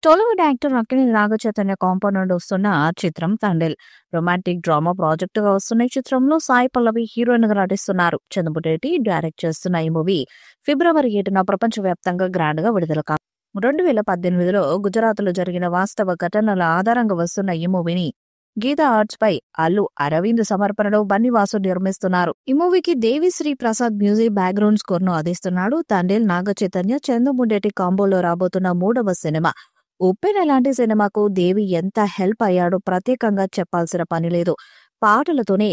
Tollywood actor Akkineni Naga Chaitanya compound నుండి వస్తున్న చిత్రం తండేల్. రొమాంటిక్ డ్రామా ప్రాజెక్టుగా వస్తున్న ఈ చిత్రంలో సాయి పల్లవి హీరోయిన్ గా నటిస్తున్నారు. చంద్రబుడ్డి డైరెక్ట్ చేస్తున్న ఈ మూవీ ఫిబ్రవరి 7న ప్రపంచవ్యాప్తంగా గ్రాండ్ గా విడుదల 2018లో గుజరాత్లో జరిగిన వాస్తవ ఘటనల ఆధారంగా వస్తున్న ఈ మూవీని గీతా ఆర్ట్స్ పై అల్లు అరవింద్ సమర్పణలో బన్నీవాసు నిర్మిస్తున్నారు. ఈ మూవీకి Devi Sri Prasad music background score ను అందిస్తున్నాడు. తండేల్ నాగచైతన్య చంద్రబుడ్డి కాంబోలో రాబోతున్న 3వ సినిమా. ఉప్పెన లాంటి సినిమాకు దేవి ఎంత హెల్ప్ అయ్యాడో ప్రత్యేకంగా చెప్పాల్సిన పని లేదు. పాటలతోనే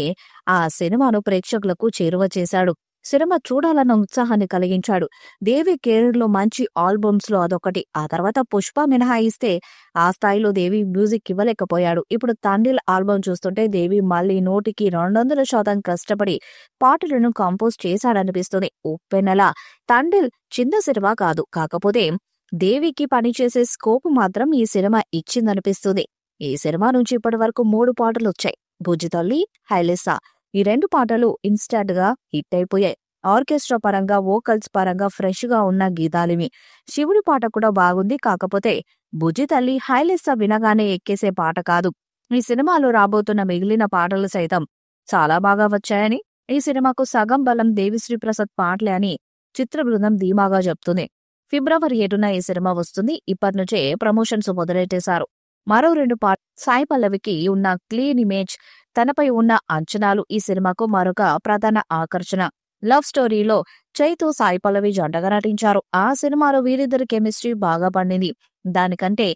ఆ సినిమాను ప్రేక్షకులకు చేరువ చేశాడు. సినిమా చూడాలన్న ఉత్సాహాన్ని కలిగించాడు. దేవి కెరీర్ లో మంచి ఆల్బమ్స్ లో అదొకటి. ఆ తర్వాత పుష్ప మినహాయిస్తే ఆ స్థాయిలో దేవి మ్యూజిక్ ఇవ్వలేకపోయాడు. ఇప్పుడు తండేల్ ఆల్బమ్ చూస్తుంటే దేవి మళ్ళీ 100% కష్టపడి పాటలను కంపోజ్ చేశాడనిపిస్తుంది. ఉప్పెనలా తండేల్ చిన్న సినిమా కాదు, కాకపోతే దేవికి పనిచేసే స్కోప్ మాత్రం ఈ సినిమా ఇచ్చిందనిపిస్తుంది. ఈ సినిమా నుంచి ఇప్పటి వరకు 3 పాటలు వచ్చాయి. బుజ్జితల్లి, హైలెస్సా. ఈ 2 పాటలు ఇన్స్టాంట్ గా హిట్ అయిపోయాయి. ఆర్కెస్ట్రా పరంగా, వోకల్స్ పరంగా ఫ్రెష్ గా ఉన్న గీతాలివి. శివుడి పాట కూడా బాగుంది. కాకపోతే బుజ్జితల్లి, హైలెస్సా వినగానే ఎక్కేసే పాట కాదు. ఈ సినిమాలో రాబోతున్న మిగిలిన పాటలు సైతం చాలా బాగా వచ్చాయని, ఈ సినిమాకు సగం బలం దేవిశ్రీ ప్రసాద్ పాటలే అని చిత్ర బృందం ధీమాగా చెప్తుంది. ఫిబ్రవరి 7న ఈ సినిమా వస్తుంది. ఇప్పటి నుంచే ప్రమోషన్స్ మొదలెట్టేశారు. మరో 2 పాటలు. సాయి పల్లవికి ఉన్న క్లీన్ ఇమేజ్, తనపై ఉన్న అంచనాలు ఈ సినిమాకు మరొక ప్రధాన ఆకర్షణ. లవ్ స్టోరీలో చైతు సాయి పల్లవి జంటగా నటించారు. ఆ సినిమాలో వీరిద్దరి కెమిస్ట్రీ బాగా పండింది. దానికంటే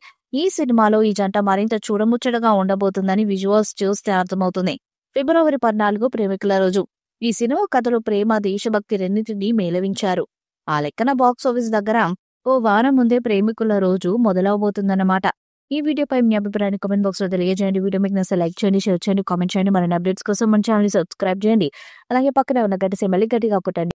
ఈ సినిమాలో ఈ జంట మరింత చూడముచ్చటగా ఉండబోతుందని విజువల్స్ చూస్తే అర్థమవుతుంది. ఫిబ్రవరి 14 ప్రేమికుల రోజు. ఈ సినిమా కథలో ప్రేమ, దేశభక్తి రెండింటినీ మేళవించారు. ఆ లెక్కన బాక్సాఫీస్ దగ్గర ఓ వారం ముందే ప్రేమికుల రోజు మొదలవబోతుందన్నమాట. ఈ వీడియోపై మీ అభిప్రాయాన్ని కామెంట్ బాక్స్ లో తెలియజేయండి. వీడియో మీకు నచ్చితే లైక్ చేయండి, షేర్ చేయండి, కామెంట్ చేయండి. మరిన్ని అప్డేట్స్ కోసం మన ఛానల్ సబ్స్క్రైబ్ చేయండి. అలాగే పక్కనే ఉన్న గంట సింబల్ గట్టిగా కొట్టండి.